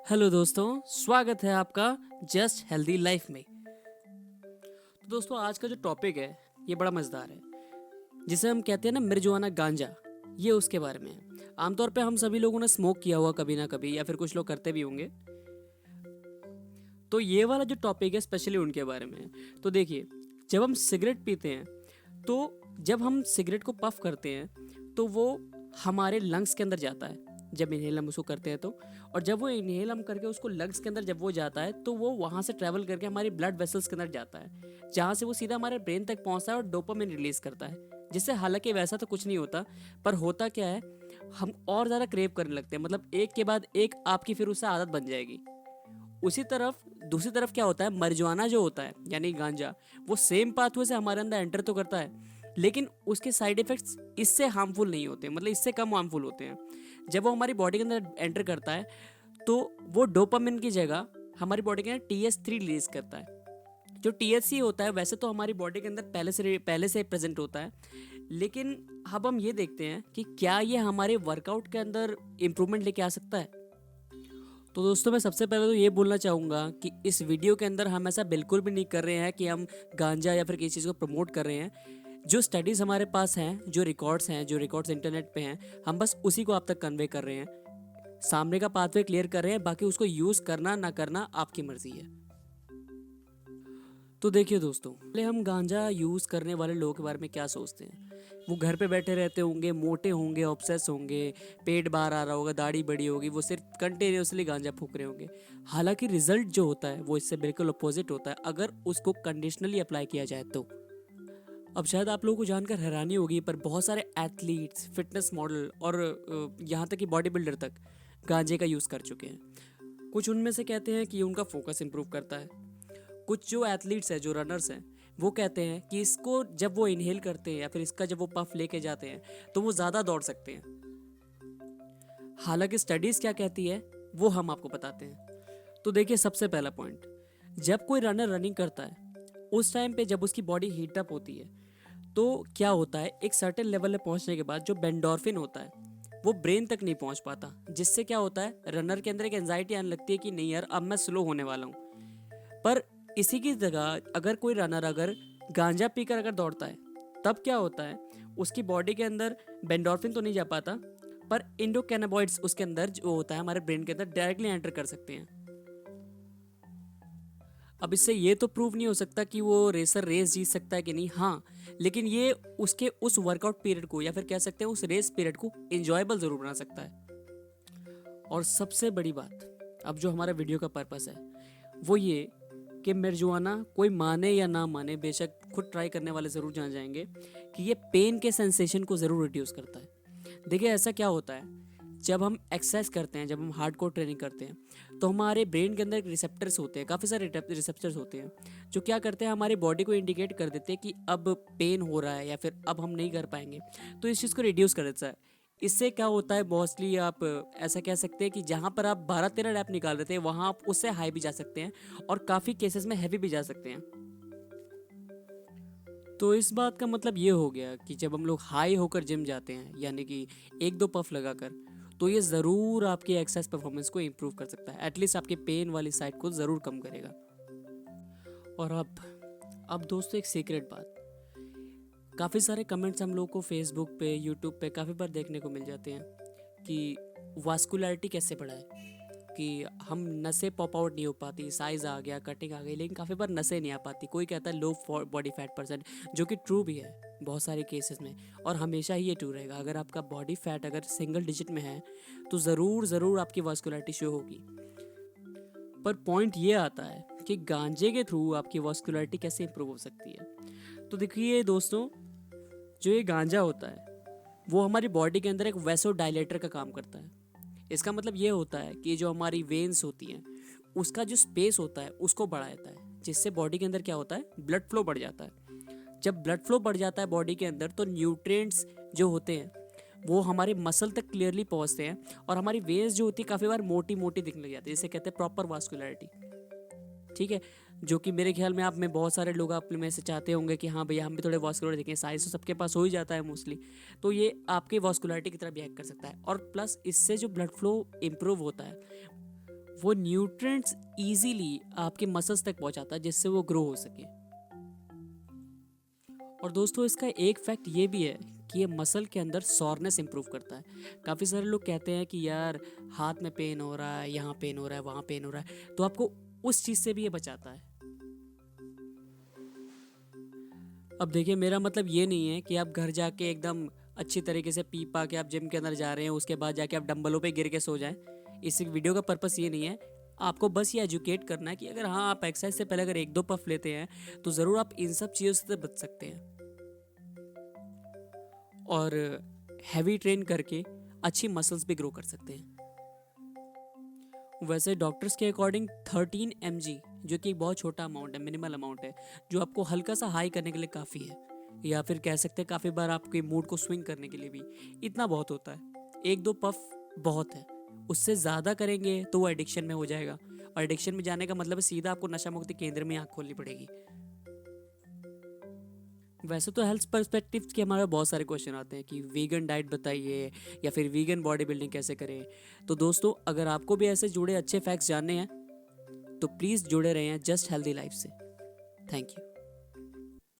Hello दोस्तों, स्वागत है आपका जस्ट हेल्दी लाइफ में। तो दोस्तों, आज का जो टॉपिक है ये बड़ा मज़ेदार है, जिसे हम कहते हैं ना marijuana गांजा। ये उसके बारे में है। आमतौर पे हम सभी लोगों ने स्मोक किया हुआ कभी ना कभी, या फिर कुछ लोग करते भी होंगे। तो ये वाला जो टॉपिक है स्पेशली उनके बारे में है। तो देखिए, जब हम सिगरेट पीते हैं, तो जब हम सिगरेट को पफ करते हैं तो वो हमारे लंग्स के अंदर जाता है। जब इनहेल हम उसको करते हैं तो, और जब वो इनहेल हम करके उसको लंग्स के अंदर जब वो जाता है तो वो वहाँ से ट्रैवल करके हमारी ब्लड वेसल्स के अंदर जाता है, जहाँ से वो सीधा हमारे ब्रेन तक पहुँचता है और डोपामिन रिलीज करता है। जिससे हालांकि वैसा तो कुछ नहीं होता, पर होता क्या है, हम और ज़्यादा क्रेव करने लगते हैं। मतलब एक के बाद एक आपकी फिर उससे आदत बन जाएगी। उसी तरफ दूसरी तरफ क्या होता है, मरजुआना जो होता है यानी गांजा, वो सेम पाथवे से हमारे अंदर एंटर तो करता है, लेकिन उसके साइड इफेक्ट्स इससे हार्मफुल नहीं होते, मतलब इससे कम हार्मफुल होते हैं। जब वो हमारी बॉडी के अंदर एंटर करता है तो वो डोपामिन की जगह हमारी बॉडी के अंदर TH3 रिलीज करता है। जो THC होता है वैसे तो हमारी बॉडी के अंदर पहले से प्रेजेंट होता है, लेकिन अब हम ये देखते हैं कि क्या ये हमारे वर्कआउट के अंदर इम्प्रूवमेंट लेके आ सकता है। तो दोस्तों, मैं सबसे पहले तो ये बोलना चाहूँगा कि इस वीडियो के अंदर हम ऐसा बिल्कुल भी नहीं कर रहे हैं कि हम गांजा या फिर किसी चीज़ को प्रमोट कर रहे हैं। जो स्टडीज़ हमारे पास हैं, जो रिकॉर्ड्स इंटरनेट पे हैं, हम बस उसी को आप तक कन्वे कर रहे हैं। सामने का पाथवे क्लियर कर रहे हैं, बाकी उसको यूज़ करना ना करना आपकी मर्जी है। तो देखिए दोस्तों, पहले हम गांजा यूज़ करने वाले लोगों के बारे में क्या सोचते हैं। वो घर पे बैठे रहते होंगे, मोटे होंगे, ऑब्सेस होंगे, पेट बाहर आ रहा होगा, दाढ़ी बड़ी होगी, वो सिर्फ कंटिन्यूसली गांजा फूक रहे होंगे। हालांकि रिजल्ट जो होता है वो इससे बिल्कुल अपोजिट होता है, अगर उसको कंडीशनली अप्लाई किया जाए तो। अब शायद आप लोगों को जानकर हैरानी होगी, पर बहुत सारे एथलीट्स, फिटनेस मॉडल और यहाँ तक कि बॉडी बिल्डर तक गांजे का यूज़ कर चुके हैं। कुछ उनमें से कहते हैं कि उनका फोकस इंप्रूव करता है। कुछ जो एथलीट्स हैं, जो रनर्स हैं, वो कहते हैं कि इसको जब वो इनहेल करते हैं या फिर इसका जब वो पफ लेके जाते हैं तो वो ज़्यादा दौड़ सकते हैं। हालांकि स्टडीज़ क्या कहती है वो हम आपको बताते हैं। तो देखिए, सबसे पहला पॉइंट, जब कोई रनर रनिंग करता है उस टाइम पे जब उसकी बॉडी हीटअप होती है तो क्या होता है, एक सर्टेन लेवल में पहुंचने के बाद जो बेंडोर्फिन होता है वो ब्रेन तक नहीं पहुंच पाता, जिससे क्या होता है, रनर के अंदर एक एंजाइटी आने लगती है कि नहीं यार, अब मैं स्लो होने वाला हूँ। पर इसी की जगह अगर कोई रनर अगर गांजा पीकर अगर दौड़ता है, तब क्या होता है, उसकी बॉडी के अंदर बेंडोर्फिन तो नहीं जा पाता, पर इंडोकैनाबॉइड्स उसके अंदर जो होता है हमारे ब्रेन के अंदर डायरेक्टली एंटर कर सकते हैं। अब इससे ये तो प्रूव नहीं हो सकता कि वो रेसर रेस जीत सकता है कि नहीं, हाँ, लेकिन ये उसके उस वर्कआउट पीरियड को या फिर कह सकते हैं उस रेस पीरियड को इंजॉयबल जरूर बना सकता है। और सबसे बड़ी बात, अब जो हमारा वीडियो का पर्पस है वो ये कि marijuana कोई माने या ना माने, बेशक खुद ट्राई करने वाले ज़रूर जान जाएंगे कि ये पेन के सेंसेशन को ज़रूर रिड्यूस करता है। देखिए, ऐसा क्या होता है, जब हम एक्सरसाइज करते हैं, जब हम हार्डकोर ट्रेनिंग करते हैं, तो हमारे ब्रेन के अंदर रिसेप्टर्स होते हैं, काफ़ी सारे रिसेप्टर्स होते हैं, जो क्या करते हैं, हमारी बॉडी को इंडिकेट कर देते हैं कि अब पेन हो रहा है या फिर अब हम नहीं कर पाएंगे। तो इस चीज़ को रिड्यूस कर देता है। इससे क्या होता है, मोस्टली आप ऐसा कह सकते हैं कि जहाँ पर आप 12-13 रैप निकाल रहे थे वहाँ आप उससे हाई भी जा सकते हैं, और काफ़ी केसेस में हैवी भी जा सकते हैं। तो इस बात का मतलब ये हो गया कि जब हम लोग हाई होकर जिम जाते हैं, यानी कि एक दो पफ लगाकर, तो ये ज़रूर आपकी एक्सरसाइज परफॉर्मेंस को इम्प्रूव कर सकता है, एटलीस्ट आपके पेन वाली साइड को ज़रूर कम करेगा। और अब दोस्तों, एक सीक्रेट बात, काफ़ी सारे कमेंट्स हम लोग को फेसबुक पे, यूट्यूब पे काफ़ी बार देखने को मिल जाते हैं कि वास्कुलरिटी कैसे बढ़ाए, कि हम नसें पॉप आउट नहीं हो पाती, साइज़ आ गया, कटिंग आ गई, लेकिन काफ़ी बार नसें नहीं आ पाती। कोई कहता है लो बॉडी फैट परसेंट, जो कि ट्रू भी है बहुत सारे केसेस में, और हमेशा ही ये ट्रू रहेगा। अगर आपका बॉडी फैट अगर सिंगल डिजिट में है तो ज़रूर आपकी वास्कुलरिटी शो होगी। पर पॉइंट ये आता है कि गांजे के थ्रू आपकी वास्कुलरिटी कैसे इंप्रूव हो सकती है। तो देखिए दोस्तों, जो ये गांजा होता है वो हमारी बॉडी के अंदर एक वैसो डायलेटर का काम करता है। इसका मतलब ये होता है कि जो हमारी वेन्स होती हैं उसका जो स्पेस होता है उसको बढ़ा देता है, जिससे बॉडी के अंदर क्या होता है, ब्लड फ्लो बढ़ जाता है। जब ब्लड फ्लो बढ़ जाता है बॉडी के अंदर, तो न्यूट्रिएंट्स जो होते हैं वो हमारे मसल तक क्लियरली पहुंचते हैं, और हमारी वेन्स जो होती है काफ़ी बार मोटी मोटी दिखने लग जाती है, जिसे कहते हैं प्रॉपर वास्कुलरिटी। ठीक है, जो कि मेरे ख्याल में आप में बहुत सारे लोग आप में से चाहते होंगे कि हाँ भैया हम भी थोड़े वास्कुलर दिखें, साइज तो सबके पास हो ही जाता है मोस्टली, तो ये आपके वास्कुलरिटी की तरह भी एक्ट कर सकता है। और प्लस इससे जो ब्लड फ्लो इम्प्रूव होता है वो न्यूट्रिएंट्स इजीली आपके मसल्स तक पहुंचाता है जिससे वो ग्रो हो सके। और दोस्तों इसका एक फैक्ट ये भी है कि ये मसल के अंदर सॉरनेस इंप्रूव करता है। काफ़ी सारे लोग कहते हैं कि यार हाथ में पेन हो रहा है, यहाँ पेन हो रहा है, वहाँ पेन हो रहा है, तो आपको उस चीज़ से भी ये बचाता है। अब देखिए मेरा मतलब ये नहीं है कि आप घर जाके एकदम अच्छी तरीके से पी पा के आप जिम के अंदर जा रहे हैं, उसके बाद जाके आप डंबलों पे गिर के सो जाएं। इस वीडियो का पर्पस ये नहीं है। आपको बस ये एजुकेट करना है कि अगर हाँ आप एक्सरसाइज से पहले अगर एक दो पफ लेते हैं तो ज़रूर आप इन सब चीज़ों से बच सकते हैं। और हैवी ट्रेन करके अच्छी मसल्स भी ग्रो कर सकते हैं। वैसे डॉक्टर्स के अकॉर्डिंग 13 mg, जो कि एक बहुत छोटा अमाउंट है, मिनिमल अमाउंट है, जो आपको हल्का सा हाई करने के लिए काफ़ी है, या फिर कह सकते हैं काफ़ी बार आपके मूड को स्विंग करने के लिए भी इतना बहुत होता है। एक दो पफ बहुत है, उससे ज़्यादा करेंगे तो वो एडिक्शन में हो जाएगा, और एडिक्शन में जाने का मतलब है सीधा आपको नशा मुक्ति केंद्र में आँख खोलनी पड़ेगी। वैसे तो हेल्थ पर्सपेक्टिव के हमारे बहुत सारे क्वेश्चन आते हैं कि वीगन डाइट बताइए या फिर वीगन बॉडी बिल्डिंग कैसे करें। तो दोस्तों अगर आपको भी ऐसे जुड़े अच्छे फैक्ट्स जानने हैं तो प्लीज़ जुड़े रहें जस्ट हेल्दी लाइफ से। Thank you.